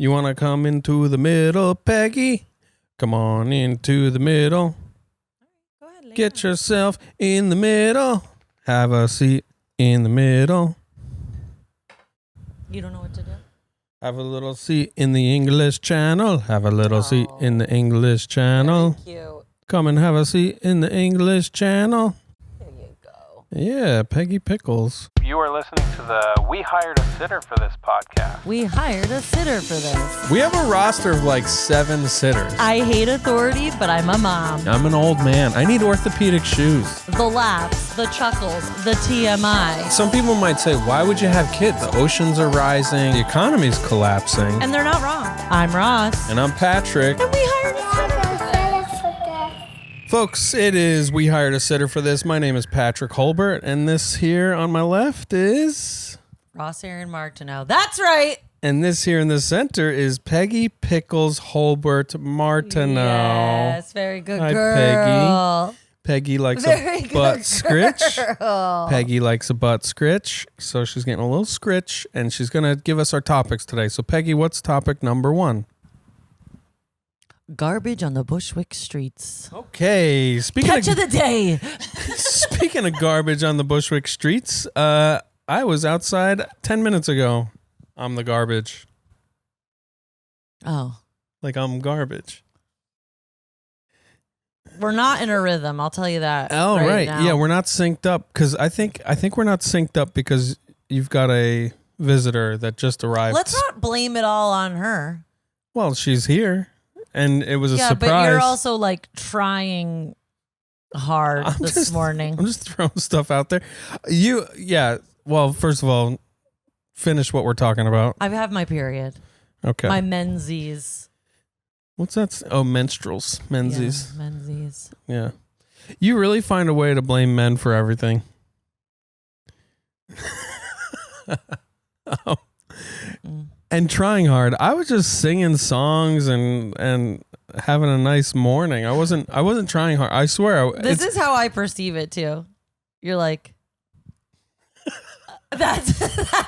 You want to come into the middle, Peggy? Come on into the middle. Go ahead, Get yourself in the middle. Have a seat in the middle. You don't know what to do? Have a little seat in the English channel. Have a little seat in the English channel. Very cute. Come and have a seat in the English channel. There you go. Yeah, Peggy Pickles. You are listening to the We Hired a Sitter for This podcast. We hired a sitter for this. We have a roster of like 7 sitters. I hate authority, but I'm a mom. I'm an old man. I need orthopedic shoes. The laughs, the chuckles, the TMI. Some people might say, why would you have kids? The oceans are rising. The economy's collapsing. And they're not wrong. I'm Ross. And I'm Patrick. And we hired a sitter. Folks, it is We Hired a Sitter for This. My name is Patrick Holbert, and this here on my left is... Ross, Erin, Martineau. That's right. And this here in the center is Peggy Pickles Holbert Martineau. Yes, very good Hi, girl. Peggy likes Very a good butt scritch. girl. Peggy likes a butt scritch, so she's getting a little scritch, and she's going to give us our topics today. So, Peggy, what's topic number 1? Garbage on the Bushwick streets. Okay, Catch of the day. Speaking of garbage on the Bushwick streets, I was outside 10 minutes ago. I'm the garbage. Oh. Like I'm garbage. We're not in a rhythm, I'll tell you that. Oh, right. now. Yeah, we're not synced up because I think we're not synced up because you've got a visitor that just arrived. Let's not blame it all on her. Well, she's here, and it was a surprise. But you're also like trying hard this morning. I'm just throwing stuff out there. Well, first of all, finish what we're talking about. I have my period. Okay. My menses. What's that? Oh, menstruals. Menses. Yeah, menses. Yeah. You really find a way to blame men for everything. Oh. And trying hard. I was just singing songs and having a nice morning. I wasn't trying hard. I swear. This is how I perceive it too. You're like, that's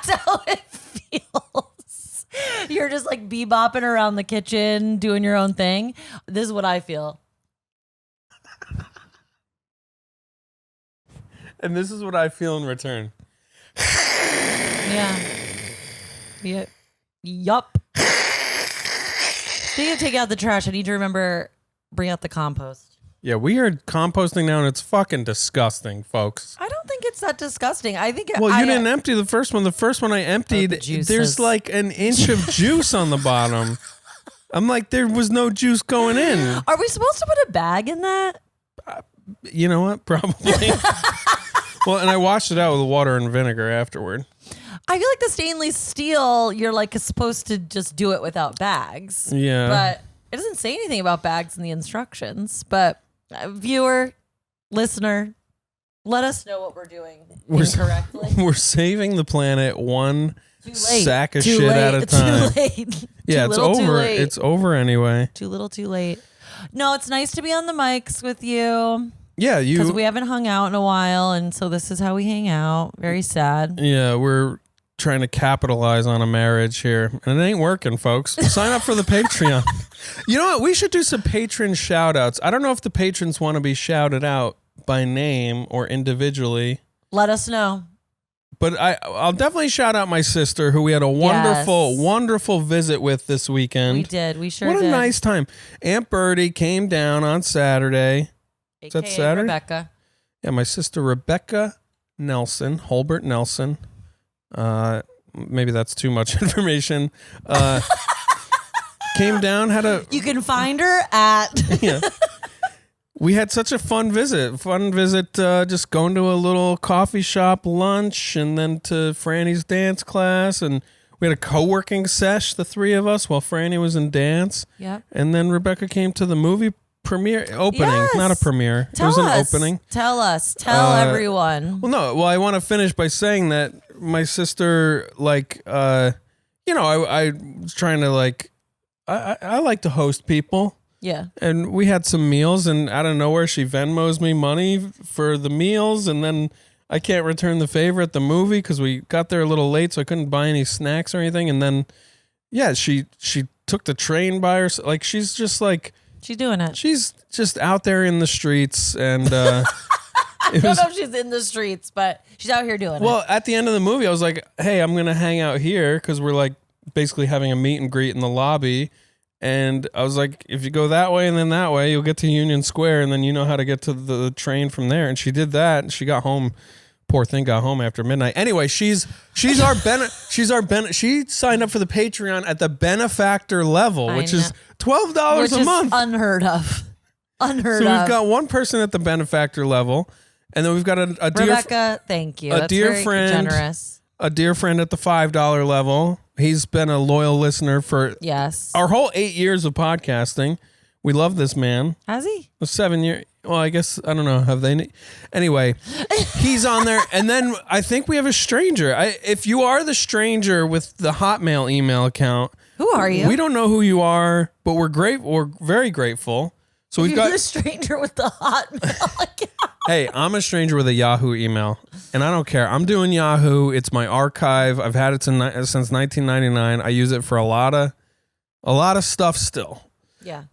how it feels. You're just like bebopping around the kitchen, doing your own thing. This is what I feel. And this is what I feel in return. Yeah. Yup. Speaking of take out the trash, I need to bring out the compost. Yeah, we are composting now, and it's fucking disgusting, folks. I don't think it's that disgusting. I think Well, you didn't empty the first one. The first one I emptied, there's like an inch of juice on the bottom. I'm like, there was no juice going in. Are we supposed to put a bag in that? You know what? Probably. Well, and I washed it out with water and vinegar afterward. I feel like the stainless steel, you're like supposed to just do it without bags. Yeah. But it doesn't say anything about bags in the instructions. But viewer, listener, let us know what we're doing incorrectly. We're saving the planet one sack of Too shit late. at a time. Too late. Yeah, it's over. It's over anyway. Too little, too late. No, it's nice to be on the mics with you. Yeah, because we haven't hung out in a while, and so this is how we hang out. Very sad. Yeah, we're trying to capitalize on a marriage here, and it ain't working, folks. Sign up for the Patreon. You know what? We should do some patron shout outs. I don't know if the patrons want to be shouted out by name or individually. Let us know. But I'll definitely shout out my sister, who we had a wonderful visit with this weekend. We did. We sure did. What a nice time. Aunt Bertie came down on Saturday. Is that Saturday? Rebecca. Yeah, my sister Rebecca Nelson, Holbert Nelson. Maybe that's too much information. Came down, You can find her at. Yeah. We had such a fun visit. Just going to a little coffee shop lunch and then to Franny's dance class. And we had a co-working sesh, the three of us, while Franny was in dance. Yeah. And then Rebecca came to the movie opening, yes. Not a premiere. Tell it was us. an opening. Tell everyone. Well, I want to finish by saying that my sister, I was trying to I like to host people. Yeah. And we had some meals, and out of nowhere, she Venmos me money for the meals, and then I can't return the favor at the movie because we got there a little late, so I couldn't buy any snacks or anything. And then Yeah, she took the train by herself. Like, she's just like... She's doing it. She's just out there in the streets, and I don't know if she's in the streets, but she's out here doing it. Well, at the end of the movie, I was like, hey, I'm going to hang out here because we're like basically having a meet and greet in the lobby. And I was like, if you go that way and then that way, you'll get to Union Square, and then you know how to get to the train from there. And she did that, and she got home. Poor thing got home after midnight. Anyway, she signed up for the Patreon at the benefactor level, which is $12 a month. Unheard of. So we've got one person at the benefactor level, and then we've got a dear Rebecca, thank you. A That's dear very friend, generous. A dear friend at the $5 level. He's been a loyal listener for our whole 8 years of podcasting. We love this man. Has he? 7 years. Well, I guess, I don't know. Have they? Anyway, he's on there. And then I think we have a stranger. If you are the stranger with the Hotmail email account. Who are you? We don't know who you are, but we're very grateful. So we've got the stranger with the Hotmail account. Hey, I'm a stranger with a Yahoo email, and I don't care. I'm doing Yahoo. It's my archive. I've had it since 1999. I use it for a lot of stuff still. Yeah.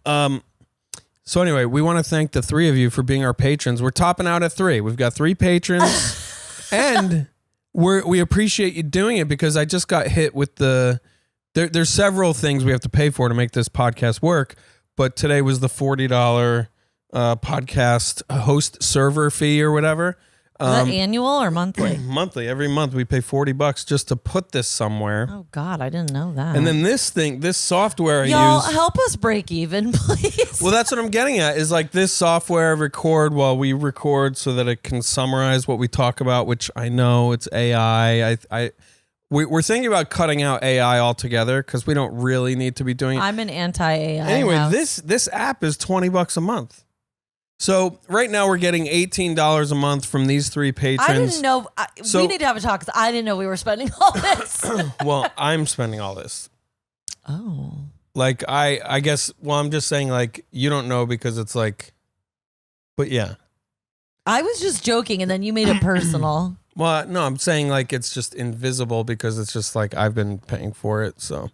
So anyway, we want to thank the 3 of you for being our patrons. We're topping out at 3. We've got 3 patrons, and we appreciate you doing it because I just got hit with there's several things we have to pay for to make this podcast work, but today was the $40 podcast host server fee or whatever. Is that annual or monthly? Monthly. Every month we pay $40 just to put this somewhere. Oh God, I didn't know that. And then this software Y'all I use. help us break even, please. Well, that's what I'm getting at. Is like this software I record while we record so that it can summarize what we talk about. Which I know it's AI. We're thinking about cutting out AI altogether because we don't really need to be doing it. I'm an anti-AI. Anyway, house. this app is $20 a month. So right now we're getting $18 a month from these 3 patrons. I didn't know. We need to have a talk because I didn't know we were spending all this. Well, I'm spending all this. Oh. Like I guess. Well, I'm just saying like you don't know because it's like. But yeah. I was just joking, and then you made it personal. Well, no, I'm saying like it's just invisible because it's just like I've been paying for it. So.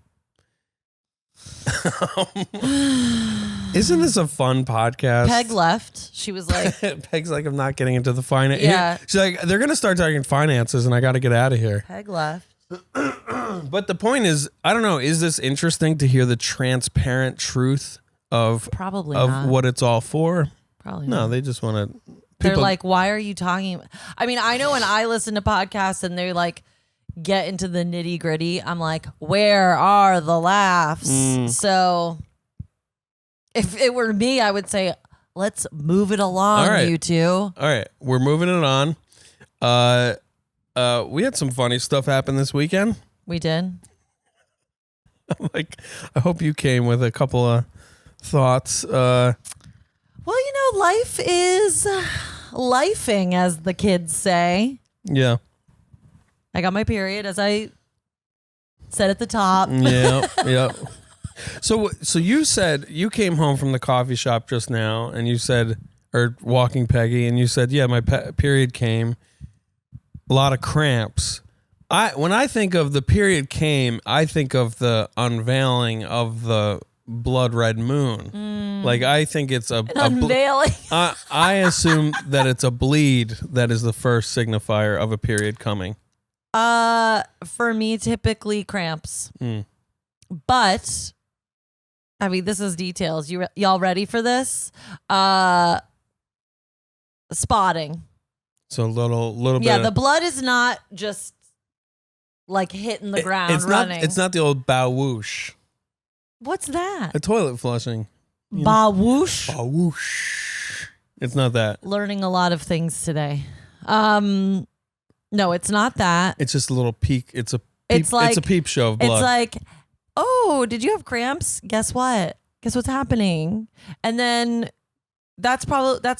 Isn't this a fun podcast? Peg left. She was like, Peg's like, I'm not getting into the finance. Yeah. She's like, they're going to start talking finances and I got to get out of here. Peg left. But the point is, I don't know, is this interesting to hear the transparent truth of what it's all for? Probably no, not. they just want to. They're like, why are you talking? I mean, I know when I listen to podcasts and they're like, get into the nitty gritty, I'm like, where are the laughs? So if it were me, I would say, let's move it along, right. You two. All right. We're moving it on. We had some funny stuff happen this weekend. We did. Like, I hope you came with a couple of thoughts. Well, you know, life is lifing, as the kids say. Yeah. I got my period, as I said at the top. Yeah, yeah. So you said you came home from the coffee shop just now, and you said, or walking Peggy, and you said, yeah, my period came. A lot of cramps. When I think of the period came, I think of the unveiling of the blood red moon. Like I think it's a unveiling. I assume that it's a bleed that is the first signifier of a period coming. For me, typically cramps. But I mean, this is details. Y'all ready for this? Spotting. So a little bit. Yeah, the blood is not just like hitting the ground running. It's not the old bow whoosh. What's that? A toilet flushing. Bow whoosh. Bow whoosh. It's not that. Learning a lot of things today. No, it's not that. It's just a little peek. It's a peep show of blood. It's like, oh, did you have cramps? Guess what? Guess what's happening? And then that's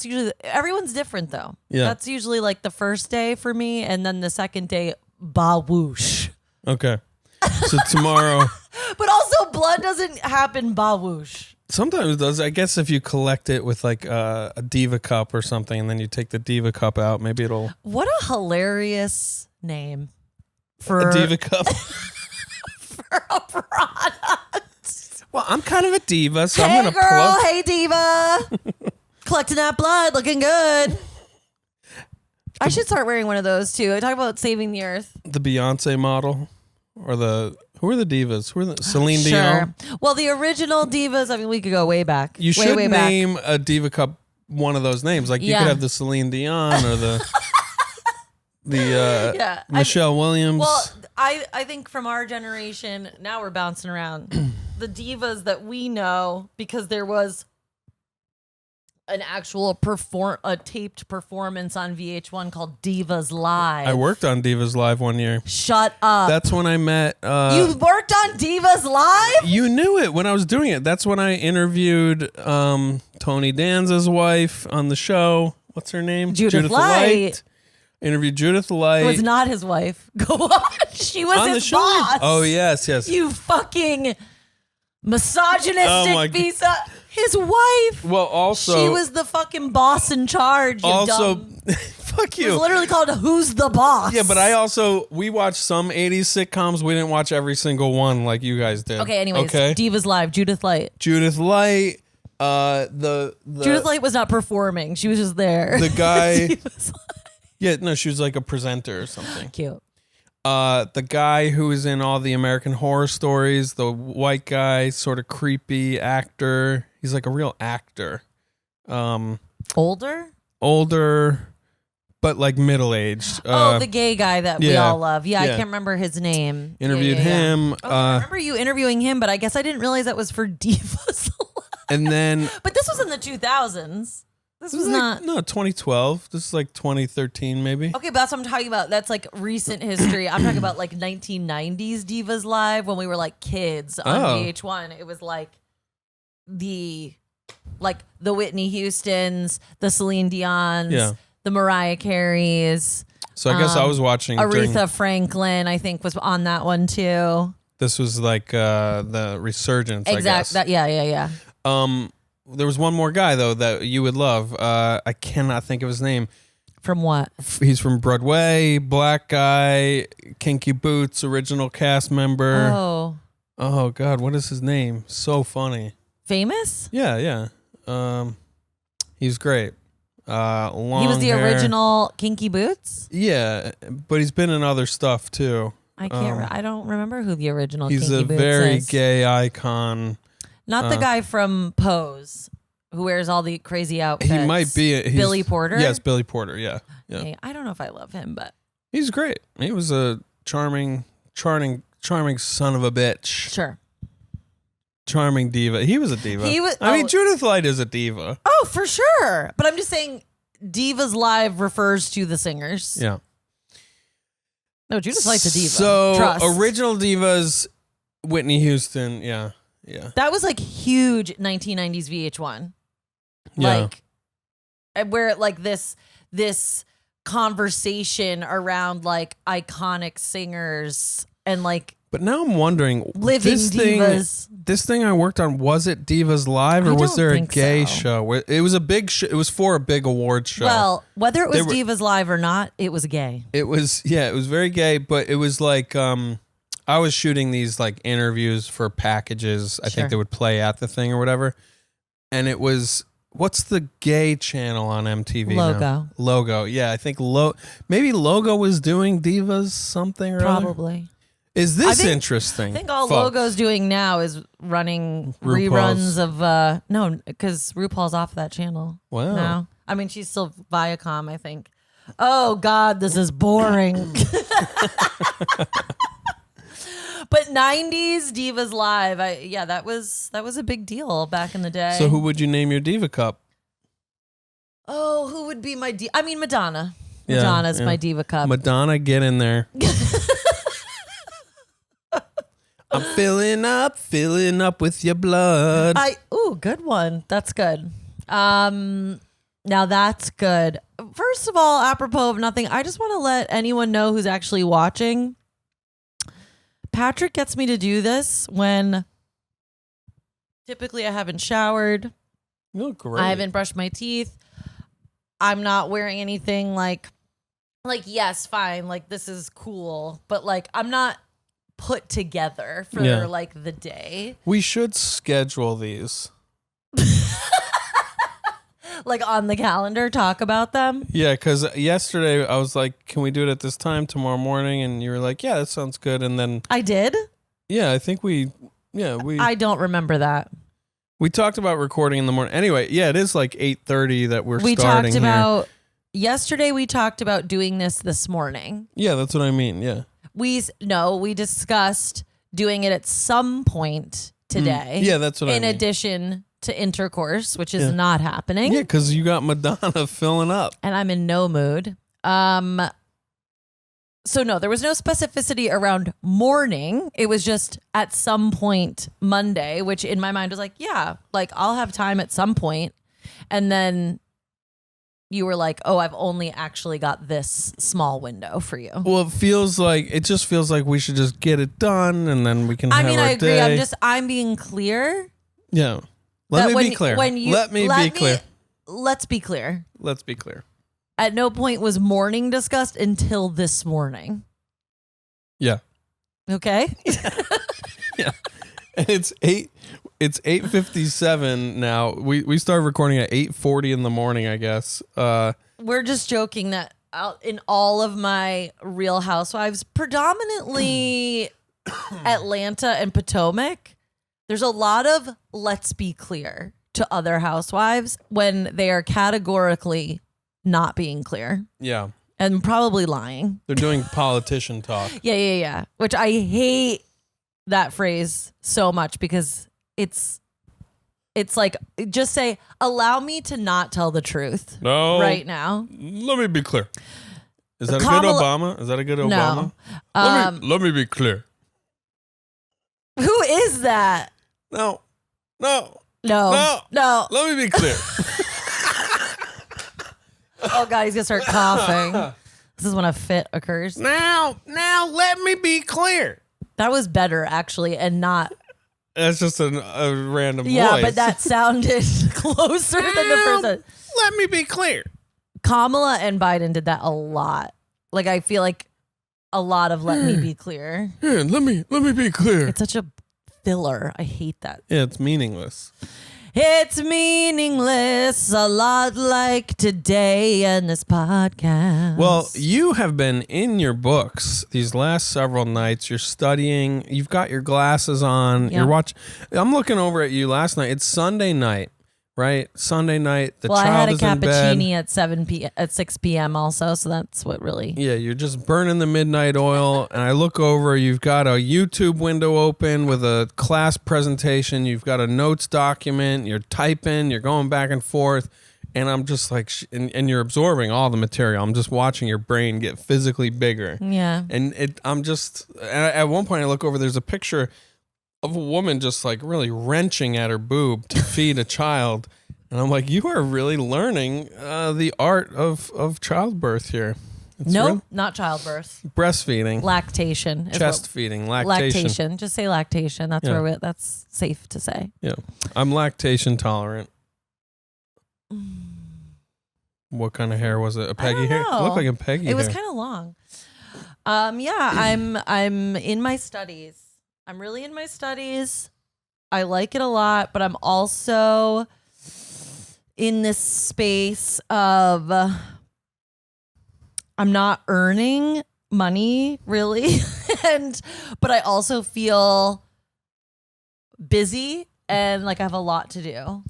usually, everyone's different though. Yeah. That's usually like the first day for me. And then the second day, ba whoosh. Okay. So tomorrow. But also blood doesn't happen ba whoosh. Sometimes it does. I guess if you collect it with like a Diva cup or something, and then you take the Diva cup out, maybe it'll. What a hilarious name for a Diva cup. for a product. Well, I'm kind of a diva, so Hey I'm going to girl, plug. hey diva. Collecting that blood, looking good. I should start wearing one of those too. I talk about saving the earth. The Beyonce model, or who are the divas? Who are the Celine Dion? Sure. Well, the original divas. I mean, we could go way back. You should name a diva cup one of those names. Like you could have the Celine Dion or the Michelle Williams. Well, I think from our generation, now we're bouncing around. The divas that we know, because there was an actual a taped performance on VH1 called Divas Live. I worked on Divas Live one year. Shut up. That's when I met. You worked on Divas Live? You knew it when I was doing it. That's when I interviewed Tony Danza's wife on the show. What's her name? Judith Light. Interviewed Judith Light. It was not his wife. Go on. She was on his the show. boss. Oh, yes. You fucking misogynistic piece of... His wife. Well, also... She was the fucking boss in charge, you dumb. Fuck you. It was literally called Who's the Boss? Yeah, but we watched some 80s sitcoms. We didn't watch every single one like you guys did. Okay, anyways. Divas Live, Judith Light. Judith Light. Judith Light was not performing. She was just there. The guy... Yeah, no, she was like a presenter or something. Cute. The guy who was in all the American Horror Stories, the white guy, sort of creepy actor. He's like a real actor. Older, but like middle-aged. the gay guy that we all love. Yeah, I yeah. can't remember his name. Interviewed him. I remember you interviewing him, but I guess I didn't realize that was for Divas. And then... But this was in the 2000s. This was like, not... No, 2012. This is like 2013 maybe. Okay, but that's what I'm talking about. That's like recent history. I'm talking about like 1990s Divas Live when we were like kids on VH1. It was like the Whitney Houstons, the Celine Dions, the Mariah Careys. So I guess I was watching Aretha Franklin, I think, was on that one too. This was like the resurgence, I guess. Yeah. There was one more guy though that you would love. I cannot think of his name. From what? He's from Broadway, black guy, Kinky Boots, original cast member. Oh God, what is his name? So funny. Famous? Yeah. He's great. Long he was the hair. original Kinky Boots? Yeah, but he's been in other stuff too. I can't. I don't remember who the original Kinky Boots is. He's a very gay icon. Not the guy from Pose who wears all the crazy outfits. He might be. Billy Porter? Yes, Billy Porter. Yeah. Okay, I don't know if I love him, but he's great. He was a charming son of a bitch. Sure. Charming diva. He was a diva. I mean, Judith Light is a diva. Oh, for sure. But I'm just saying Divas Live refers to the singers. Yeah. No, Judith Light's a diva. So, Trust. original divas, Whitney Houston. Yeah. That was like huge 1990s VH1. Yeah. Like, where like this conversation around like iconic singers and like. But now I'm wondering, living divas. This thing I worked on, was it Divas Live or was there a gay show? It was a big show. It was for a big award show. Well, whether it was Divas Live or not, it was gay. It was very gay, but it was like I was shooting these like interviews for packages. I think they would play at the thing or whatever. And it was, what's the gay channel on MTV Logo. now? Logo. Yeah, I think maybe Logo was doing Divas something or Probably. other. Is this interesting? I think all Logo's doing now is running reruns of no, because RuPaul's off that channel. Wow. Now. I mean, she's still Viacom, I think. Oh God, this is boring. But 90s Divas Live, that was a big deal back in the day. So who would you name your Diva Cup? Oh, who would be my I mean, Madonna. Madonna's my Diva Cup. Madonna, get in there. I'm filling up with your blood. Good one. That's good. Now that's good. First of all, apropos of nothing, I just want to let anyone know who's actually watching. Patrick gets me to do this when typically I haven't showered. You look great. I haven't brushed my teeth. I'm not wearing anything like yes, fine, like this is cool, but like I'm not put together for like the day. We should schedule these. Like on the calendar, talk about them. Yeah, because yesterday I was like, can we do it at this time tomorrow morning? And you were like, yeah, that sounds good. And then I did. Yeah, I think we I don't remember that. We talked about recording in the morning. Anyway, yeah, it is like 8:30 that we're starting talked here. about yesterday. We talked about doing this morning. Yeah, that's what I mean. Yeah. We discussed doing it at some point today. Yeah, that's what I mean. In addition to intercourse, which is not happening. Yeah, because you got Madonna filling up. And I'm in no mood. So no, there was no specificity around morning. It was just at some point Monday, which in my mind was like, yeah, like I'll have time at some point. And then you were like, oh, I've only actually got this small window for you. Well, it just feels like we should just get it done and then we can have our I agree. day. I'm being clear. Yeah. Let me be clear. Let's be clear. Let's be clear. At no point was morning discussed until this morning. Yeah. Okay. Yeah. And it's 8:57 now. We started recording at 8:40 in the morning, I guess. We're just joking that in all of my Real Housewives, predominantly Atlanta and Potomac, there's a lot of let's be clear to other housewives when they are categorically not being clear. Yeah. And probably lying. They're doing politician talk. Yeah. Which I hate that phrase so much because it's like, just say, allow me to not tell the truth right now. Let me be clear. Is that a good Obama? Is that a good Obama? No. Let me be clear. Who is that? No. No. Let me be clear. Oh God, he's gonna start coughing. This is when a fit occurs. Now let me be clear. That was better actually, and not. That's just a random voice. Yeah, but that sounded closer than the person. Let me be clear. Kamala and Biden did that a lot. Like I feel like a lot of let me be clear. Yeah, let me be clear. It's such a filler. I hate that. Yeah, it's meaningless. It's meaningless, a lot like today in this podcast. Well, you have been in your books these last several nights. You're studying. You've got your glasses on. Yeah. You're watching. I'm looking over at you last night. It's Sunday night, right? Sunday night. The child I had a is in bed. cappuccini at 6 p.m. also, so that's what really. Yeah, you're just burning the midnight oil, and I look over. You've got a YouTube window open with a class presentation. You've got a notes document. You're typing. You're going back and forth, and I'm just like, and you're absorbing all the material. I'm just watching your brain get physically bigger. Yeah. And at one point I look over. There's a picture of a woman just like really wrenching at her boob to feed a child. And I'm like, you are really learning the art of childbirth here. Nope, not childbirth. Breastfeeding. Lactation. Chest feeding. Lactation. Just say lactation. That's that's safe to say. Yeah. I'm lactation tolerant. What kind of hair was it? A Peggy hair? It looked like a Peggy hair. It was kind of long. Yeah, I'm in my studies. I'm really in my studies. I like it a lot, but I'm also in this space of I'm not earning money really, but I also feel busy and like I have a lot to do.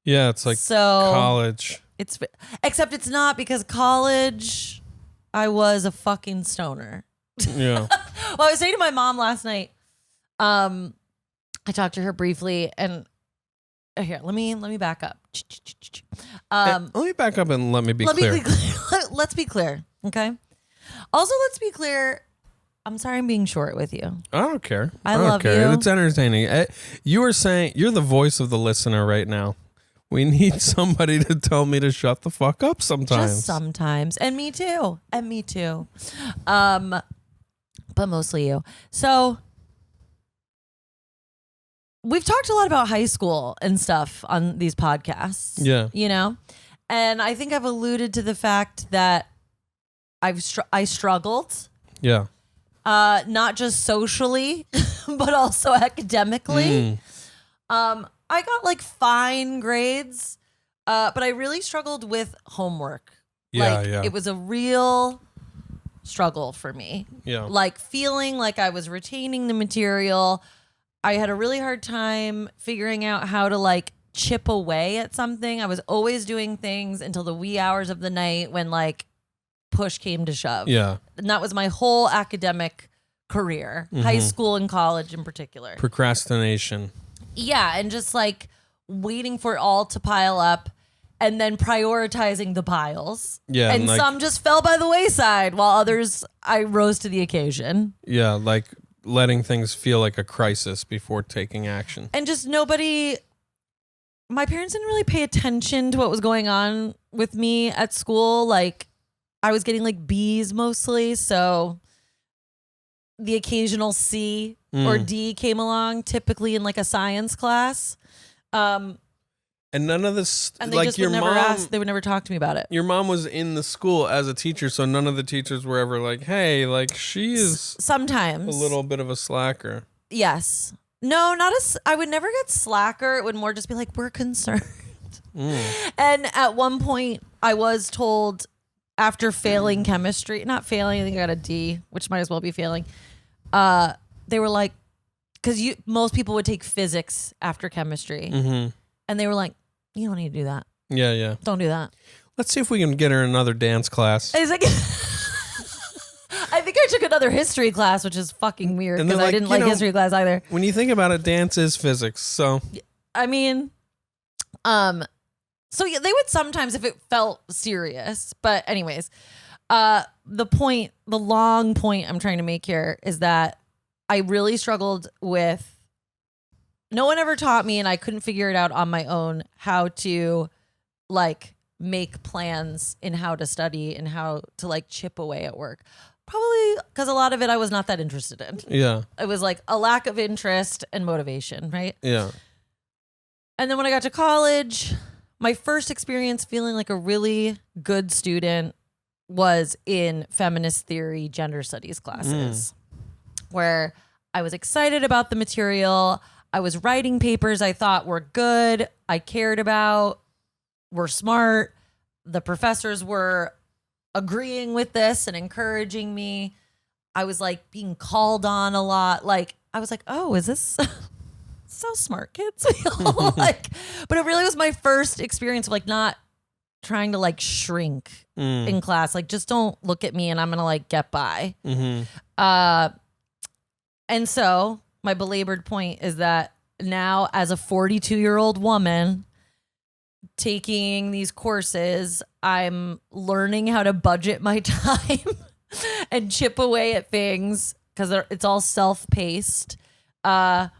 Yeah, it's like college. Except it's not, because college I was a fucking stoner. Yeah. Well, I was saying to my mom last night, I talked to her briefly, and here, let me back up. Let me back up and let me be clear. Let's be clear, okay? Also, let's be clear. I'm sorry I'm being short with you. I don't care. I don't love care. you. It's entertaining. You were saying you're the voice of the listener right now. We need somebody to tell me to shut the fuck up sometimes. Just sometimes. And me too. But mostly you. So we've talked a lot about high school and stuff on these podcasts. Yeah. You know? And I think I've alluded to the fact that I struggled. Yeah. not just socially, but also academically. I got like fine grades, but I really struggled with homework. Yeah. It was a real struggle for me. Yeah. Like feeling like I was retaining the material. I had a really hard time figuring out how to like chip away at something. I was always doing things until the wee hours of the night when like push came to shove. Yeah. And that was my whole academic career, high school and college in particular. Procrastination. Yeah, and just like waiting for it all to pile up and then prioritizing the piles. Yeah. And like, some just fell by the wayside while others I rose to the occasion. yeah, like letting things feel like a crisis before taking action. And just my parents didn't really pay attention to what was going on with me at school. Like I was getting like B's mostly, so the occasional C or D came along, typically in like a science class. And none of this, And they like just your would never mom, they would never talk to me about it. your mom was in the school as a teacher, so none of the teachers were ever like, hey, like she is Sometimes. a little bit of a slacker. Yes. No, I would never get slacker. It would more just be like, we're concerned. And at one point I was told after failing chemistry, not failing, I think I got a D, which might as well be failing. They were like, because most people would take physics after chemistry. And they were like, you don't need to do that. Yeah. Don't do that. Let's see if we can get her another dance class. I was like, I think I took another history class, which is fucking weird And because they're I like, didn't you like know- history class either. When you think about it, dance is physics. So I mean, so yeah, they would sometimes if it felt serious. But anyways, the long point I'm trying to make here is that I really struggled with, no one ever taught me and I couldn't figure it out on my own how to like make plans in how to study and how to like chip away at work. Probably because a lot of it I was not that interested in. yeah. It was like a lack of interest and motivation, right? Yeah. And then when I got to college, my first experience feeling like a really good student was in feminist theory, gender studies classes, where I was excited about the material. I was writing papers I thought were good, I cared about, were smart. The professors were agreeing with this and encouraging me. I was like being called on a lot. Like I was like, oh, is this so smart, kids? Like, but it really was my first experience of like not trying to like shrink in class. Like, just don't look at me and I'm gonna like get by. And so my belabored point is that now as a 42-year-old woman taking these courses, I'm learning how to budget my time and chip away at things because it's all self-paced. And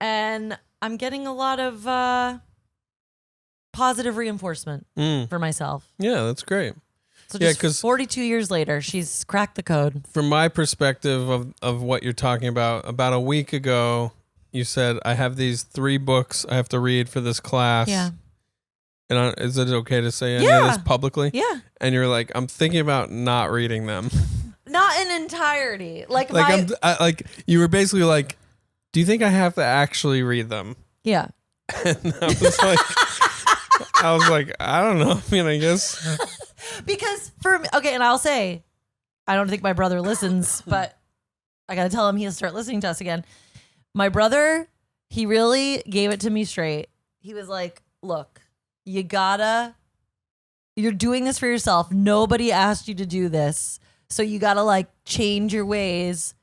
I'm getting a lot of positive reinforcement for myself. Yeah, that's great. So Yeah, just 'cause- 42 years later, she's cracked the code. From my perspective of what you're talking about a week ago, you said, I have these 3 books I have to read for this class. Yeah. And is it okay to say any Yeah. of this publicly? Yeah. And you're like, I'm thinking about not reading them. Not in entirety. Like Like you were basically like, do you think I have to actually read them? yeah. And I was like, I don't know. I mean, I guess. Because for me, okay, and I'll say, I don't think my brother listens, but I got to tell him he'll start listening to us again. My brother, he really gave it to me straight. He was like, look, you're doing this for yourself. Nobody asked you to do this. So you got to like change your ways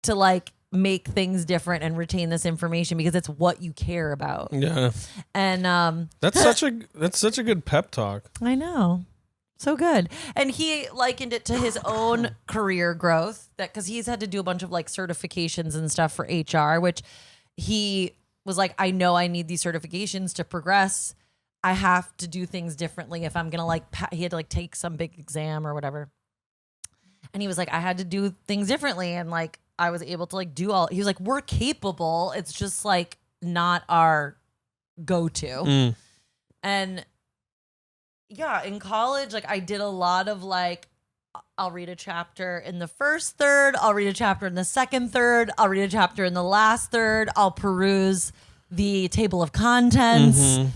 to like make things different and retain this information because it's what you care about. Yeah. And That's such a good pep talk. I know. So good. And he likened it to his own career growth, that because he's had to do a bunch of like certifications and stuff for HR, which he was like, I know I need these certifications to progress. I have to do things differently if I'm going to like, he had to like take some big exam or whatever. And he was like, I had to do things differently. And like, I was able to like do he was like, we're capable. It's just like not our go-to. And yeah, in college, like I did a lot of like I'll read a chapter in the first third. I'll read a chapter in the second third. I'll read a chapter in the last third. I'll peruse the table of contents. Mm-hmm.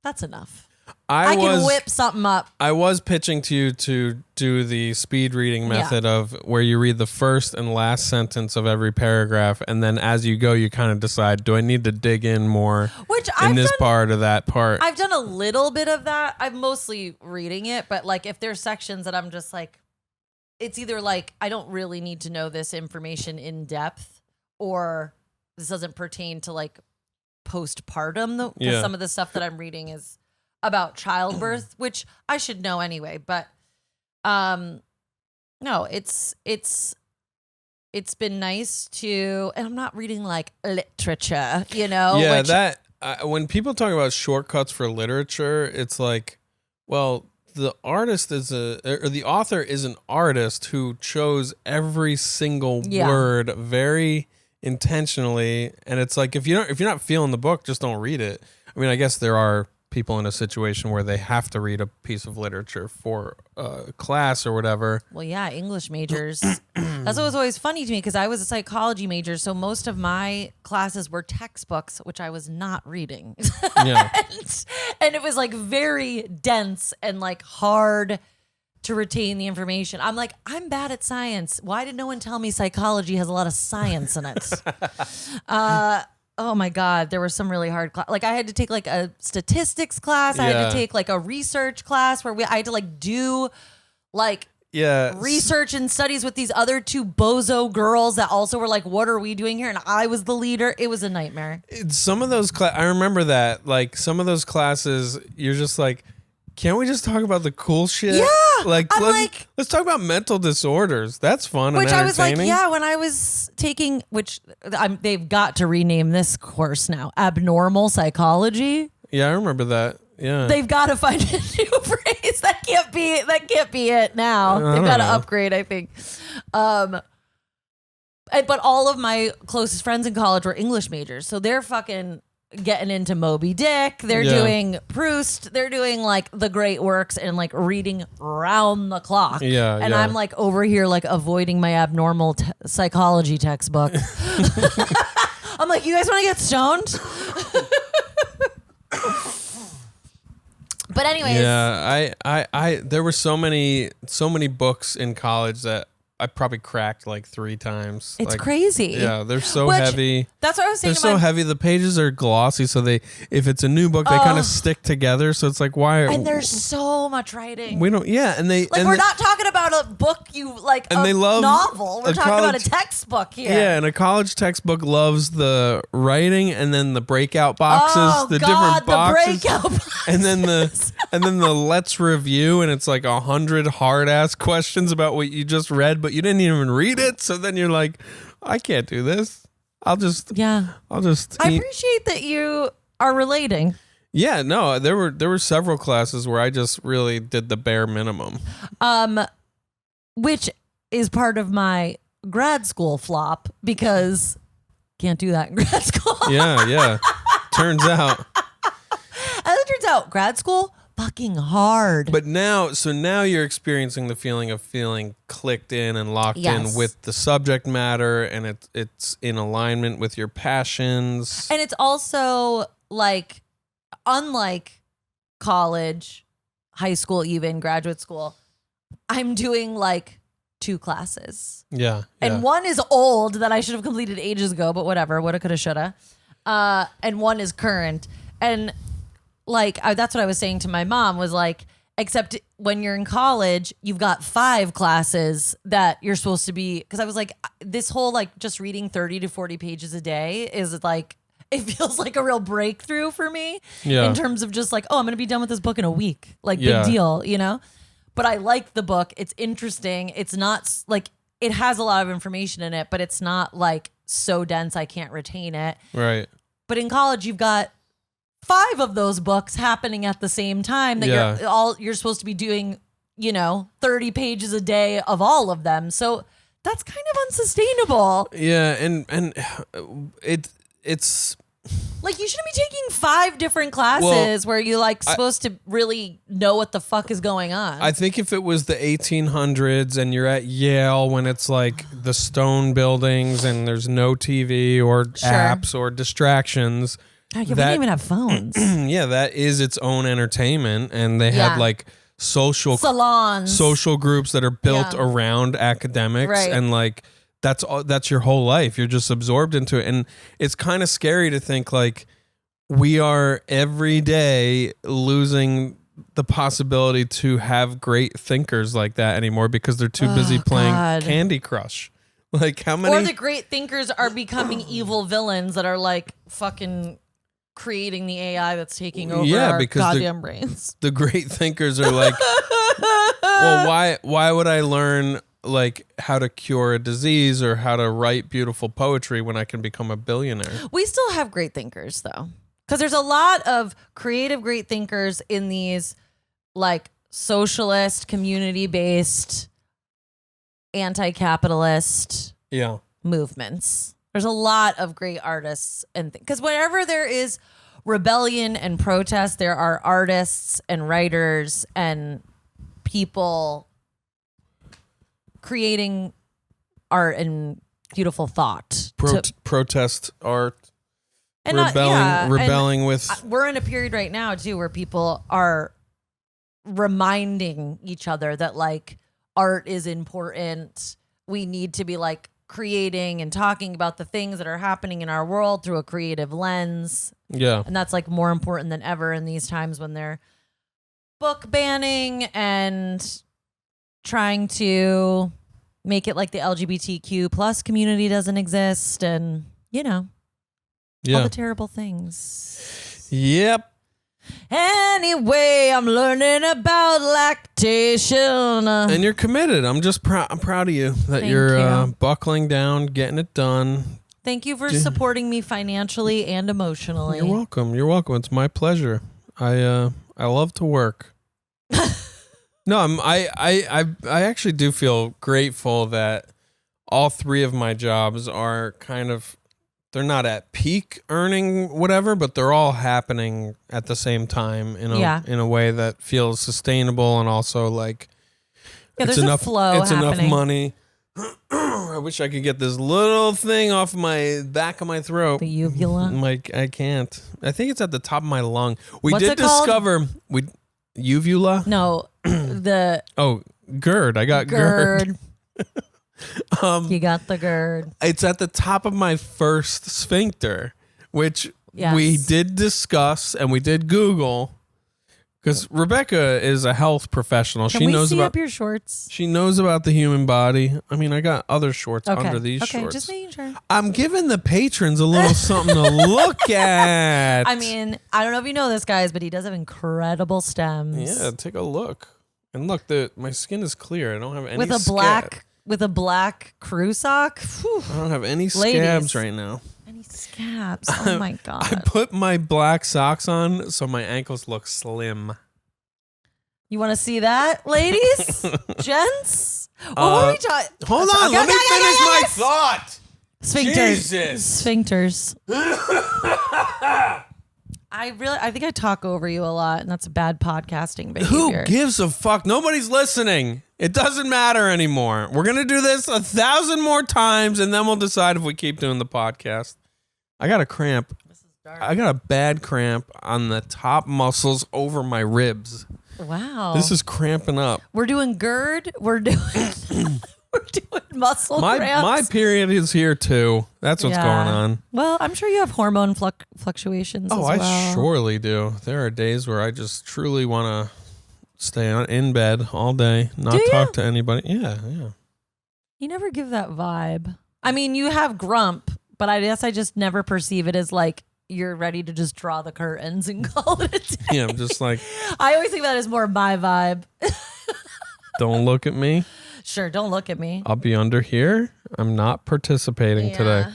That's enough. I can whip something up. I was pitching to you to do the speed reading method of where you read the first and last sentence of every paragraph, and then as you go, you kind of decide, do I need to dig in more in this part or that part? I've done a little bit of that. I'm mostly reading it, but like if there's sections that I'm just like, it's either like I don't really need to know this information in depth, or this doesn't pertain to like postpartum, though, because some of the stuff that I'm reading is about childbirth, which I should know anyway. But no, it's been nice to, and I'm not reading like literature, you know. Yeah, when people talk about shortcuts for literature, it's like, well, the artist is the author is an artist who chose every single word very intentionally, and it's like if you're not feeling the book, just don't read it. I mean, I guess there are people in a situation where they have to read a piece of literature for a class or whatever. Well, yeah, English majors. That's what was always funny to me, because I was a psychology major, so most of my classes were textbooks, which I was not reading. Yeah. and it was like very dense and like hard to retain the information. I'm like, I'm bad at science. Why did no one tell me psychology has a lot of science in it? Oh my God, there were some really hard class. Like I had to take like a statistics class. I had to take like a research class where I had to like do like research and studies with these other two bozo girls that also were like, what are we doing here? And I was the leader. It was a nightmare. Some of those I remember that, like some of those classes, you're just like, can't we just talk about the cool shit? Yeah. Let's talk about mental disorders. That's fun and entertaining. Which I was like, yeah, when I was taking, they've got to rename this course now, abnormal psychology. Yeah, I remember that. Yeah. They've got to find a new phrase. That can't be it now. They've got to upgrade, I think. But all of my closest friends in college were English majors, so they're fucking getting into Moby Dick. They're doing Proust. They're doing like the great works and like reading round the clock. Yeah, and I'm like over here like avoiding my abnormal psychology textbook. I'm like, you guys want to get stoned? But anyways, I there were so many books in college that I probably cracked like 3 times. It's like, crazy. Yeah, they're so heavy. That's what I was saying. They're so heavy. The pages are glossy, so if it's a new book, they kind of stick together. So it's like, why? And there's so much writing. We don't. Yeah, and they like we're not talking about a book they love novel. We're talking about a textbook here. Yeah, and a college textbook loves the writing, and then the breakout boxes, different boxes, the breakout boxes. and then the let's review, and it's like 100 hard ass questions about what you just read, but you didn't even read it. So then you're like, I can't do this. I appreciate that you are relating. Yeah, no, there were several classes where I just really did the bare minimum. Which is part of my grad school flop, because can't do that in grad school. Yeah. Turns out. As it turns out, grad school fucking hard. But now you're experiencing the feeling of feeling clicked in and locked in with the subject matter, and it's in alignment with your passions. And it's also like, unlike college, high school, even graduate school, I'm doing like 2 classes. Yeah. And one is old that I should have completed ages ago, but whatever, woulda, coulda, shoulda. And one is current. And like, that's what I was saying to my mom, was like, except when you're in college, you've got 5 classes that you're supposed to be, because I was like, this whole like just reading 30 to 40 pages a day is like, it feels like a real breakthrough for me in terms of just like, oh, I'm going to be done with this book in a week. Like, big deal, you know? But I like the book. It's interesting. It's not like, it has a lot of information in it, but it's not like so dense I can't retain it. Right. But in college, you've got 5 of those books happening at the same time that you're supposed to be doing, 30 pages a day of all of them. So that's kind of unsustainable. Yeah, and it's Like, you shouldn't be taking 5 different classes where you like supposed to really know what the fuck is going on. I think if it was the 1800s and you're at Yale when it's like the stone buildings and there's no TV or apps or distractions. We didn't even have phones. Yeah, that is its own entertainment. And they have like salons, social groups that are built around academics. Right. And like, that's your whole life. You're just absorbed into it. And it's kind of scary to think like we are every day losing the possibility to have great thinkers like that anymore because they're too busy playing Candy Crush. Like how many? Or the great thinkers are becoming evil villains that are like fucking creating the AI that's taking over our goddamn brains. The great thinkers are like, well, why would I learn like how to cure a disease or how to write beautiful poetry when I can become a billionaire? We still have great thinkers though, because there's a lot of creative great thinkers in these like socialist, community-based, anti-capitalist movements. There's a lot of great artists and because whenever there is rebellion and protest, there are artists and writers and people creating art and beautiful thought. Protest art. And rebelling with. We're in a period right now too where people are reminding each other that like art is important. We need to be like creating and talking about the things that are happening in our world through a creative lens. Yeah. And that's like more important than ever in these times when they're book banning and trying to make it like the LGBTQ plus community doesn't exist and, you know, all the terrible things. Yep. Anyway, I'm learning about lactation. And you're committed. I'm just I'm proud of you that you're buckling down, getting it done. Thank you for supporting me financially and emotionally. You're welcome. You're welcome. It's my pleasure. I love to work. No, I actually do feel grateful that all 3 of my jobs are kind of, they're not at peak earning whatever, but they're all happening at the same time in a way that feels sustainable and also like it's enough flow. It's enough money. I wish I could get this little thing off my back of my throat. The uvula. Like I can't. I think it's at the top of my lung. What's did it called? discover uvula. No, GERD. I got GERD. You got the GERD. It's at the top of my first sphincter, which we did discuss and we did Google because Rebecca is a health professional. Can we see up your shorts? She knows about the human body. I mean, I got other shorts under these shorts. Okay, just making sure. I'm giving the patrons a little something to look at. I mean, I don't know if you know this, guys, but he does have incredible stems. Yeah, take a look. And look, my skin is clear. I don't have any with a black crew sock. Whew. I don't have any scabs right now. Any scabs? Oh my god! I put my black socks on so my ankles look slim. You want to see that, ladies, gents? What were we talking? Hold on, let me finish my thought. Sphincters. Jesus. Sphincters. I think I talk over you a lot, and that's bad podcasting behavior. Who gives a fuck? Nobody's listening. It doesn't matter anymore. We're going to do this 1,000 more times, and then we'll decide if we keep doing the podcast. I got a cramp. This is dark. I got a bad cramp on the top muscles over my ribs. Wow. This is cramping up. We're doing GERD. We're doing muscle cramps. My period is here, too. That's what's going on. Well, I'm sure you have hormone fluctuations as well. I surely do. There are days where I just truly want to stay in bed all day, not talk to anybody. Yeah. You never give that vibe. I mean, you have grump, but I guess I just never perceive it as like you're ready to just draw the curtains and call it a day. Yeah, I'm just like... I always think that is more my vibe. Don't look at me. Sure, don't look at me. I'll be under here. I'm not participating today.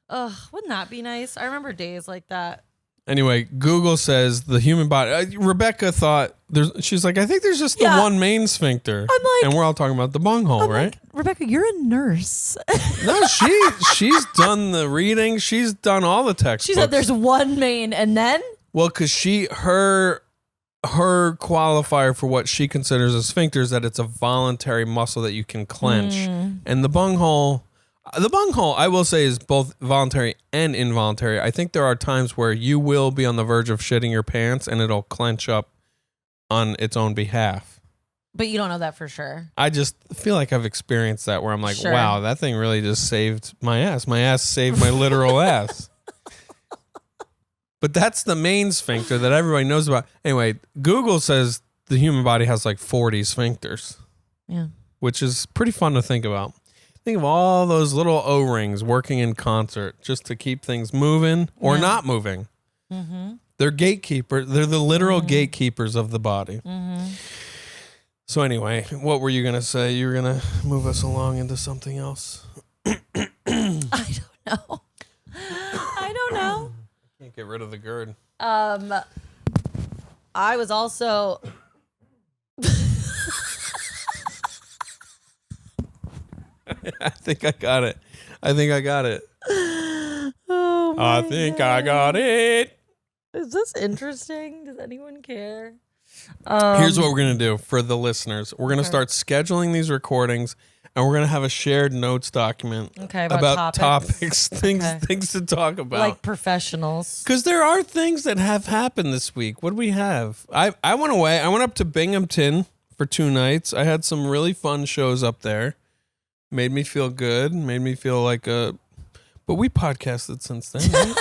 Ugh, wouldn't that be nice? I remember days like that. Anyway, Google says the human body. Rebecca thought she's like, I think there's just the one main sphincter. I'm like, and we're all talking about the bunghole, right? Like, Rebecca, you're a nurse. No, she's done the reading. She's done all the textbooks. She said there's one main, and then because her qualifier for what she considers a sphincter is that it's a voluntary muscle that you can clench, and the bunghole. The bunghole, I will say, is both voluntary and involuntary. I think there are times where you will be on the verge of shitting your pants and it'll clench up on its own behalf. But you don't know that for sure. I just feel like I've experienced that where I'm like, Sure. wow, that thing really just saved my ass. My ass saved my literal ass. But that's the main sphincter that everybody knows about. Anyway, Google says the human body has like 40 sphincters. Yeah. Which is pretty fun to think about. Think of all those little O-rings working in concert just to keep things moving or not moving. Mm-hmm. They're gatekeepers. They're the literal gatekeepers of the body. Mm-hmm. So anyway, what were you going to say? You were going to move us along into something else? I don't know. I don't know. I can't get rid of the GERD. I was also... I think I got it. Oh I think I got it. Is this interesting? Does anyone care? Here's what we're going to do for the listeners. We're going to start scheduling these recordings, and we're going to have a shared notes document about topics, things to talk about. Like professionals. Because there are things that have happened this week. What do we have? I went away. I went up to Binghamton for 2 nights. I had some really fun shows up there. Made me feel good. Made me feel like a... But we podcasted since then, right?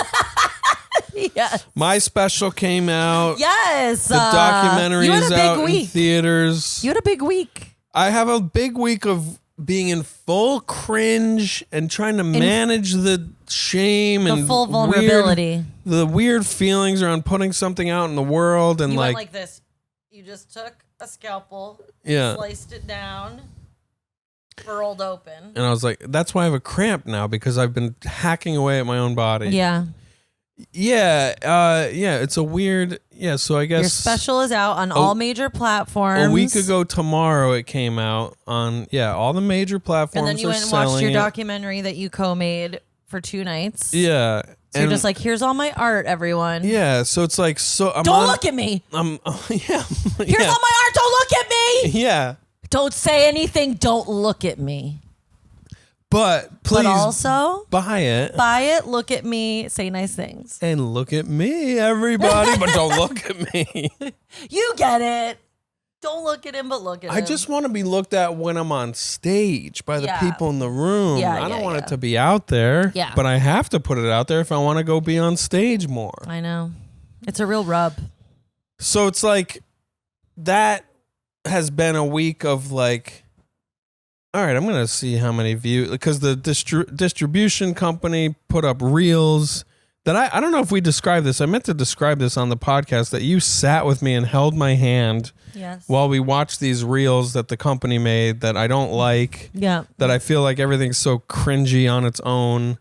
Yes. My special came out. Yes. The documentary is out in theaters. You had a big week. I have a big week of being in full cringe and trying to manage the shame and full vulnerability. The weird feelings around putting something out in the world. And you like, went like this. You just took a scalpel, yeah, sliced it down, furled open. And I was like, that's why I have a cramp now, because I've been hacking away at my own body. Yeah. Yeah. It's a weird. Yeah. So I guess your special is out on all major platforms. A week ago tomorrow, it came out on all the major platforms. And then you went and watched your documentary that you co-made for 2 nights. Yeah. So you're just like, here's all my art, everyone. Yeah. So it's like, don't look at me. Yeah. Here's all my art. Don't look at me. Yeah. Don't say anything. Don't look at me. But please, also buy it. Buy it. Look at me. Say nice things. And look at me, everybody. But don't look at me. You get it. Don't look at him, but look at him. I just want to be looked at when I'm on stage by the people in the room. I don't want it to be out there. Yeah. But I have to put it out there if I want to go be on stage more. I know. It's a real rub. So it's like, that has been a week of like, all right, I'm going to see how many views, because the distribution company put up reels that I don't know if we described this. I meant to describe this on the podcast, that you sat with me and held my hand while we watched these reels that the company made that I don't like. Yeah. That I feel like everything's so cringy on its own.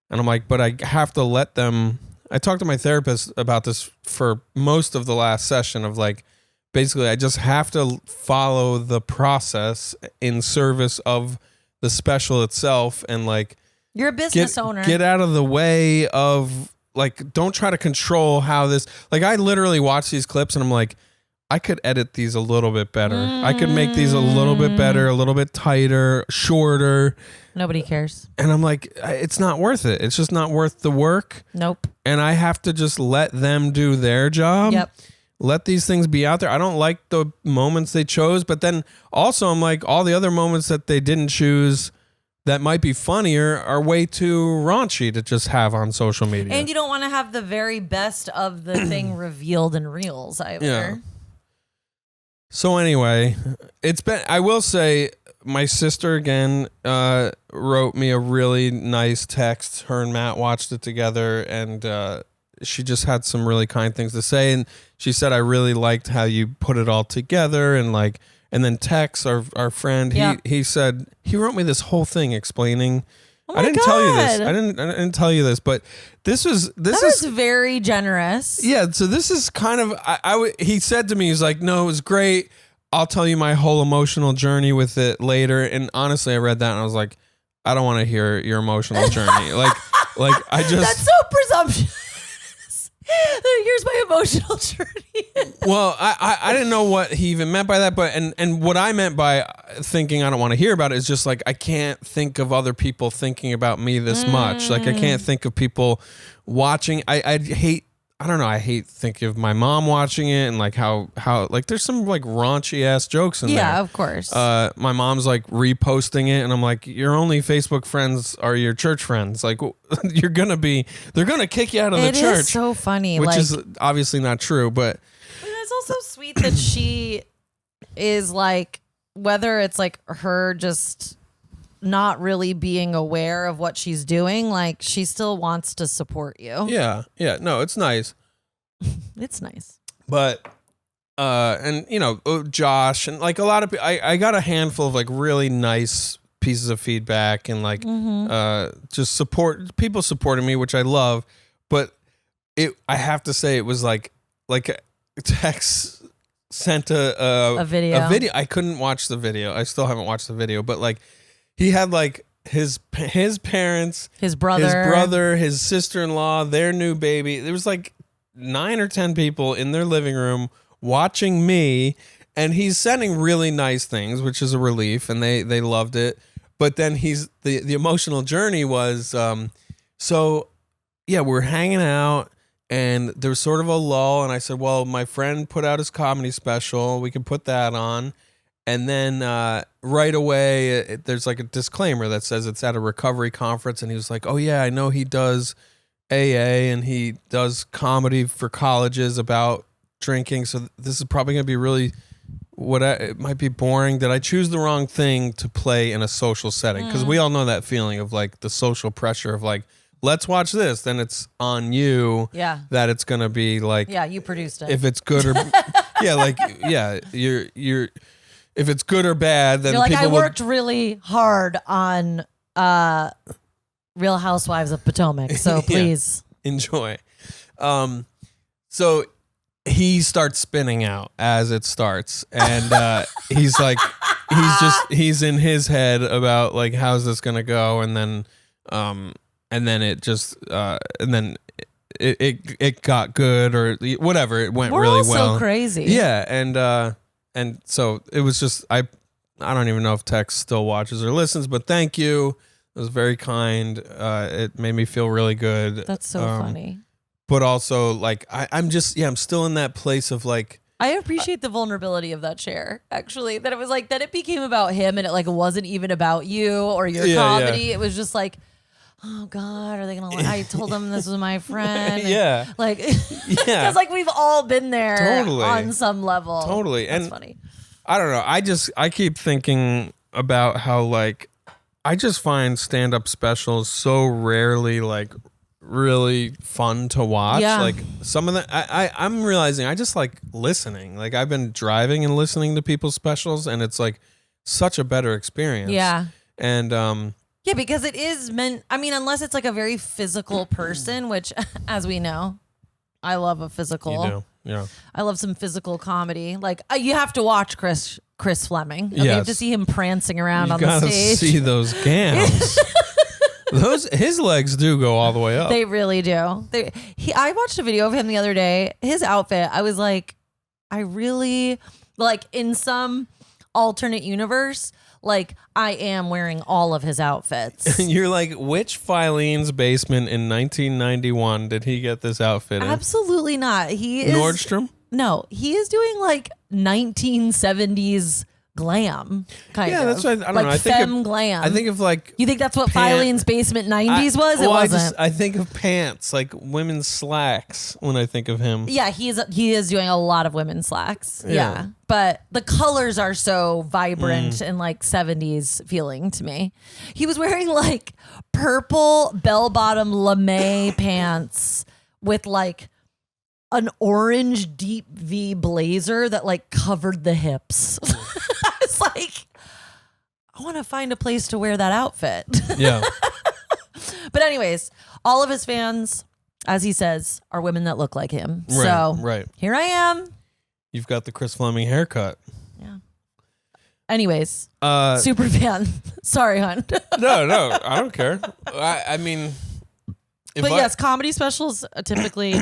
And I'm like, but I have to let them. I talked to my therapist about this for most of the last session of like, basically, I just have to follow the process in service of the special itself, and like, you're a business owner. Get out of the way of like, don't try to control how this. Like, I literally watch these clips and I'm like, I could edit these a little bit better. I could make these a little bit better, a little bit tighter, shorter. Nobody cares. And I'm like, it's not worth it. It's just not worth the work. Nope. And I have to just let them do their job. Yep. Let these things be out there. I don't like the moments they chose, but then also I'm like, all the other moments that they didn't choose that might be funnier are way too raunchy to just have on social media. And you don't want to have the very best of the thing revealed in reels either. Yeah. So anyway, I will say, my sister again wrote me a really nice text. Her and Matt watched it together, and she just had some really kind things to say. And she said, I really liked how you put it all together. And like, and then Tex, our friend, he said, he wrote me this whole thing explaining Oh I didn't tell you this. I didn't tell you this, but this was very generous. Yeah, so this is kind of he said to me, he's like, "No, it was great. I'll tell you my whole emotional journey with it later." And honestly, I read that and I was like, I don't want to hear your emotional journey. like I just That's so presumptuous. Here's my emotional journey. Well, I didn't know what he even meant by that, but and what I meant by thinking I don't want to hear about it is just like I can't think of other people thinking about me this much. Like I can't think of people watching. I hate thinking of my mom watching it and like how like there's some like raunchy ass jokes in there. Yeah, of course. My mom's like reposting it and I'm like, your only Facebook friends are your church friends. Like they're gonna kick you out of the church. It is so funny. Which is obviously not true, but it's also sweet that she is like, whether it's like her just not really being aware of what she's doing, like she still wants to support you. Yeah. No, it's nice. It's nice. But and you know, Josh and like a lot of I got a handful of like really nice pieces of feedback and like just people supporting me, which I love. But I have to say it was like Tex sent a video. I couldn't watch the video. I still haven't watched the video, but like he had like his parents, his brother, his sister-in-law, their new baby. There was like 9 or 10 people in their living room watching me, and he's sending really nice things, which is a relief, and they loved it. But then the emotional journey was so yeah, we're hanging out and there was sort of a lull, and I said, well, my friend put out his comedy special, we can put that on. And then right away, there's like a disclaimer that says it's at a recovery conference. And he was like, oh, yeah, I know he does AA and he does comedy for colleges about drinking. So this is probably going to be really it might be boring. Did I choose the wrong thing to play in a social setting? Because we all know that feeling of like the social pressure of like, let's watch this. Then it's on you that it's going to be like. Yeah, you produced it. If it's good or. You're. If it's good or bad, then you're like, people I worked really hard on Real Housewives of Potomac, so please enjoy. So he starts spinning out as it starts, and he's like, he's in his head about like how's this gonna go, and then it just and then it got good or whatever. It went really well. So crazy. Yeah, and so it was just I don't even know if Tex still watches or listens, but thank you. It was very kind. It made me feel really good. That's so funny. But also like I'm still in that place of like I appreciate the vulnerability of that share, actually. That it was like that it became about him and it like wasn't even about you or your comedy. Yeah. It was just like, oh God, are they gonna? I told them this was my friend. Yeah, like, because like we've all been there on some level. Totally, that's and funny. I don't know. I keep thinking about how like I just find stand-up specials so rarely like really fun to watch. Yeah. Like some of them, I'm realizing I just like listening. Like I've been driving and listening to people's specials, and it's like such a better experience. Yeah, and yeah, because it is meant, I mean, unless it's like a very physical person, which, as we know, I love a physical. You do, yeah. I love some physical comedy. Like, you have to watch Chris Fleming. Okay, yes. You have to see him prancing around on the stage. You gotta see those gams. His legs do go all the way up. They really do. I watched a video of him the other day. His outfit, I was like, I really, like, in some alternate universe, like I am wearing all of his outfits. You're like, which Filene's basement in 1991 did he get this outfit in? Absolutely not. He is Nordstrom? No, he is doing like 1970s glam kind of. Yeah, that's what I don't know. I think glam. I think of like you think that's what Filene's basement 90s was? It wasn't. I think of pants, like women's slacks when I think of him. Yeah, he is doing a lot of women's slacks. Yeah. But the colors are so vibrant and like 70s feeling to me. He was wearing like purple bell-bottom lame pants with like an orange deep V blazer that like covered the hips. I was like, I want to find a place to wear that outfit. Yeah. But anyways, all of his fans, as he says, are women that look like him. Right, So right. here I am. You've got the Chris Fleming haircut. Yeah. Anyways, super fan. Sorry, hon. No, I don't care. I mean, but yes, comedy specials typically.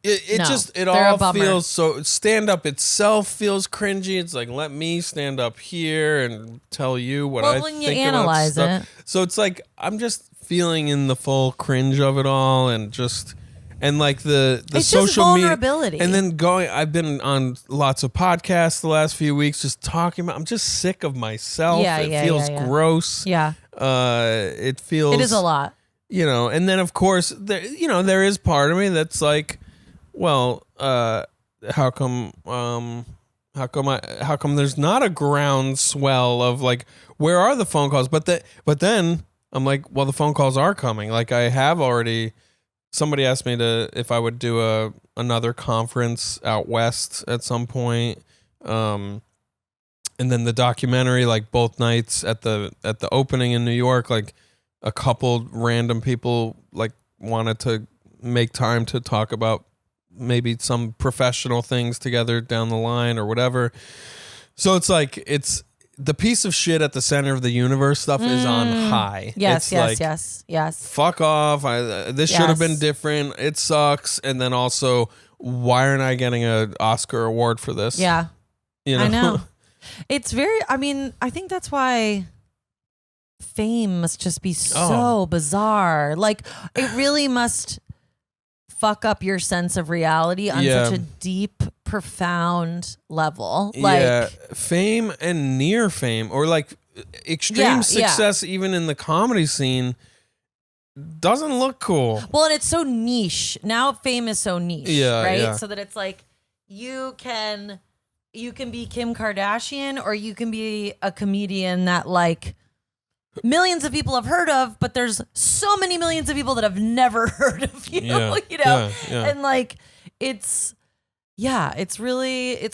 It they're a all bummer. feels so. Stand up itself feels cringy. It's like, let me stand up here and tell you what I when think you analyze about it. stuff. So it's like I'm just feeling in the full cringe of it all, and like the It's social just vulnerability. media, and then going. I've been on lots of podcasts the last few weeks, just talking about. I'm just sick of myself. It feels gross. Yeah. It feels. It is a lot. And then of course there is part of me that's like, well, how come there's not a groundswell of like, where are the phone calls? But then I'm like, well, the phone calls are coming. Like I have already, somebody asked me if I would do another conference out west at some point. And then the documentary, like both nights at the opening in New York, like a couple random people like wanted to make time to talk about maybe some professional things together down the line or whatever. So it's like, it's the piece of shit at the center of the universe stuff is on high. Yes, it's yes. Fuck off. This should have been different. It sucks. And then also, why aren't I getting an Oscar award for this? Yeah. I know. It's I think that's why fame must just be so bizarre. Like, it really must fuck up your sense of reality on such a deep, profound level. Like, fame and near fame, or like extreme success, even in the comedy scene, doesn't look cool. Well, and it's so niche. Now fame is so niche, right? Yeah. So that it's like you can be Kim Kardashian, or you can be a comedian that like millions of people have heard of, but there's so many millions of people that have never heard of you. Yeah. And like it's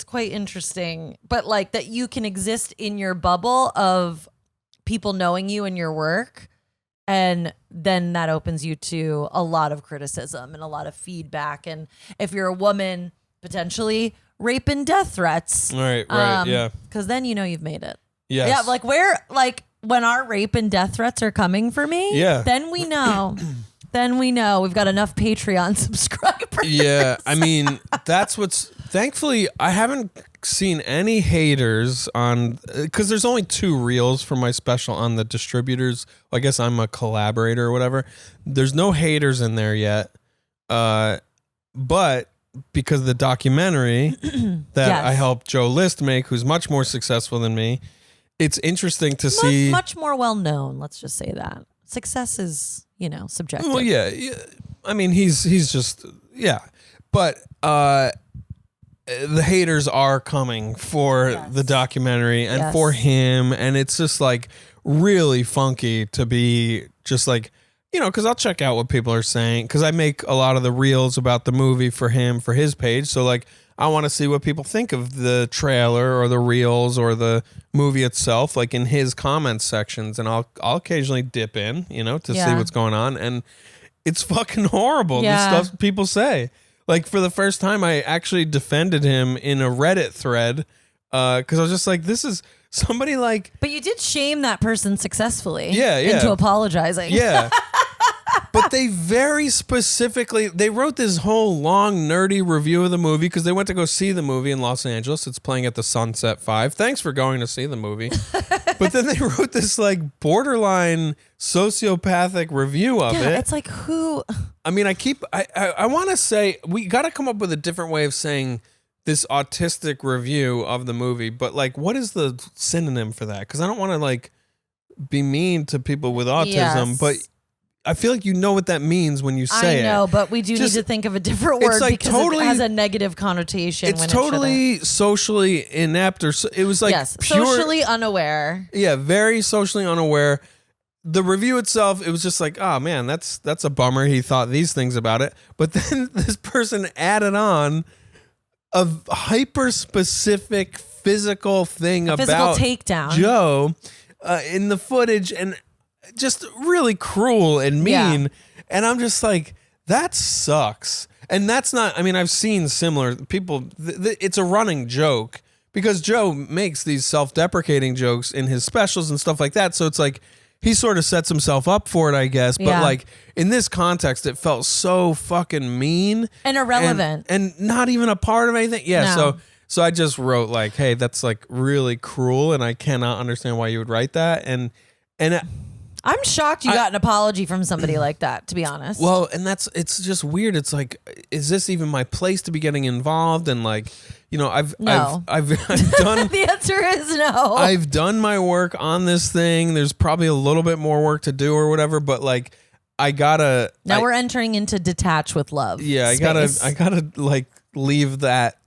quite interesting. But like that you can exist in your bubble of people knowing you and your work, and then that opens you to a lot of criticism and a lot of feedback. And if you're a woman, potentially rape and death threats. Right, yeah. Because then you've made it. Yes. Yeah, like when our rape and death threats are coming for me, then we know. Then we know we've got enough Patreon subscribers. Yeah, I mean, that's what's... Thankfully, I haven't seen any haters on... Because there's only 2 reels for my special on the distributors. I guess I'm a collaborator or whatever. There's no haters in there yet. But because of the documentary that I helped Joe List make, who's much more successful than me, it's interesting to see... Much more well-known, let's just say that. Success is... subjective. Well, yeah. I mean, he's just, but the haters are coming for the documentary and for him, and it's just like really funky to be just like, because I'll check out what people are saying, because I make a lot of the reels about the movie for him for his page, so like I want to see what people think of the trailer or the reels or the movie itself, like in his comments sections, and I'll occasionally dip in, to see what's going on, and it's fucking horrible. The stuff people say. Like for the first time, I actually defended him in a Reddit thread because I was just like, this is somebody like. But you did shame that person successfully. Yeah. Into apologizing. Yeah. But they very specifically, they wrote this whole long, nerdy review of the movie because they went to go see the movie in Los Angeles. It's playing at the Sunset 5. Thanks for going to see the movie. But then they wrote this like borderline sociopathic review of it. It's like who? I mean, I want to say, we got to come up with a different way of saying this autistic review of the movie. But like, what is the synonym for that? Because I don't want to like be mean to people with autism, but I feel like what that means when you say it. I know, but we do need to think of a different word like because totally, it has a negative connotation. It's totally socially inept, or it was like pure, socially unaware. Yeah, very socially unaware. The review itself, it was just like, oh man, that's a bummer. He thought these things about it, but then this person added on a hyper specific physical thing about takedown Joe in the footage, and just really cruel and mean. Yeah. And I'm just like, that sucks. And that's not, I mean, I've seen similar people, it's a running joke because Joe makes these self-deprecating jokes in his specials and stuff like that. So it's like, he sort of sets himself up for it, I guess. But like in this context, it felt so fucking mean. And irrelevant. And not even a part of anything. Yeah, no. So I just wrote like, hey, that's like really cruel and I cannot understand why you would write that. And I'm shocked you got an apology from somebody like that, to be honest. Well, and it's just weird. It's like, is this even my place to be getting involved? And like, you know, I've done the answer is no. I've done my work on this thing. There's probably a little bit more work to do or whatever, but like now we're entering into detach with love. Yeah, space. I gotta like leave that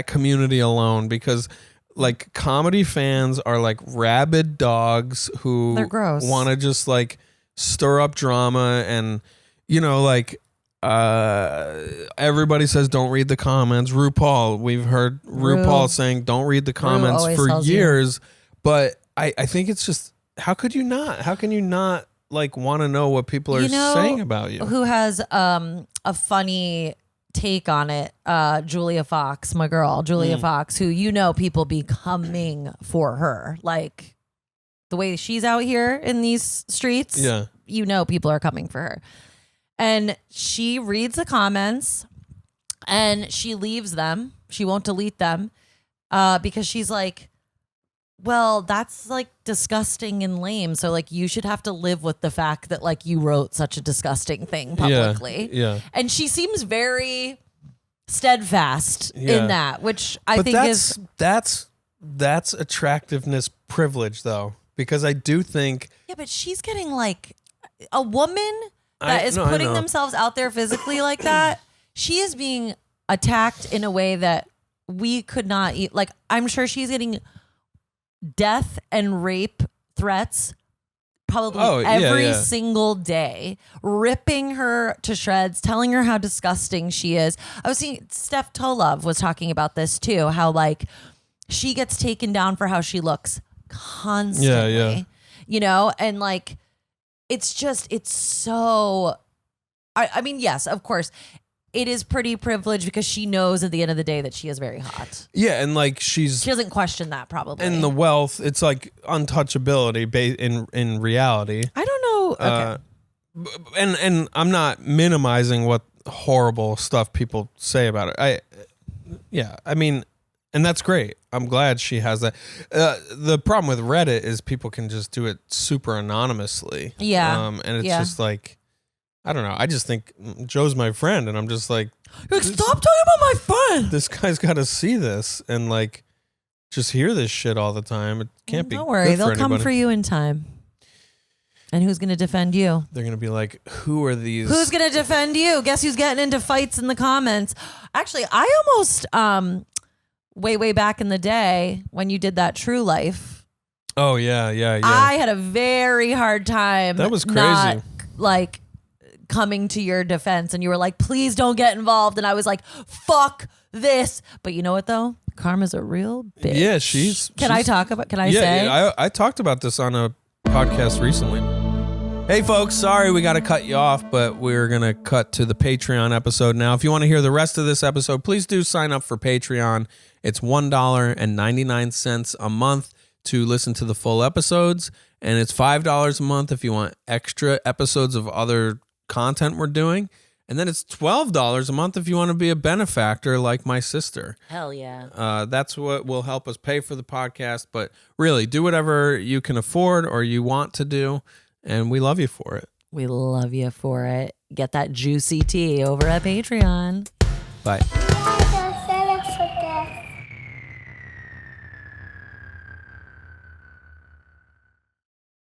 community alone because like comedy fans are like rabid dogs who want to just like stir up drama and, you know, like everybody says don't read the comments. RuPaul, we've heard RuPaul saying don't read the comments for years, but I think it's just how can you not like want to know what people are saying about you? Who has a funny take on it, Julia Fox, my girl, Julia Fox, who people be coming for her. Like the way she's out here in these streets, people are coming for her. And she reads the comments and she leaves them. She won't delete them because she's like, well, that's like disgusting and lame. So like you should have to live with the fact that like you wrote such a disgusting thing publicly. Yeah. And she seems very steadfast in that, which I think that's attractiveness privilege though, because I do think. Yeah, but she's getting like a woman that is putting themselves out there physically like that. She is being attacked in a way that we could not eat. Like I'm sure she's getting death and rape threats probably every single day, ripping her to shreds, telling her how disgusting she is. I was seeing Steph Tolov was talking about this too, how like she gets taken down for how she looks constantly, you know, and like it's so I mean, yes, of course it is pretty privileged because she knows at the end of the day that she is very hot. Yeah, and like she doesn't question that probably. And the wealth, it's like untouchability in reality. I don't know. Okay. And I'm not minimizing what horrible stuff people say about it. I mean, and that's great. I'm glad she has that. The problem with Reddit is people can just do it super anonymously. Yeah. And it's just like, I don't know. I just think Joe's my friend, and I'm just like, stop talking about my friend. This guy's got to see this and like just hear this shit all the time. It can't be. Don't worry, they'll come for you in time. And who's going to defend you? They're going to be like, who are these? Who's going to defend you? Guess who's getting into fights in the comments? Actually, I almost way back in the day when you did that True Life. Oh yeah. I had a very hard time. That was crazy. Not, like coming to your defense, and you were like, please don't get involved, and I was like, fuck this. But you know what though, Karma's a real bitch. Yeah, can I say I talked about this on a podcast recently. Hey folks, sorry we got to cut you off, but we're gonna cut to the Patreon episode now. If you want to hear the rest of this episode, please do sign up for Patreon. It's $1.99 a month to listen to the full episodes, and it's $5 a month if you want extra episodes of other content we're doing, and then it's $12 a month if you want to be a benefactor like my sister. Hell yeah. That's what will help us pay for the podcast, but really do whatever you can afford or you want to do, and we love you for it. We love you for it. Get that juicy tea over at Patreon. Bye.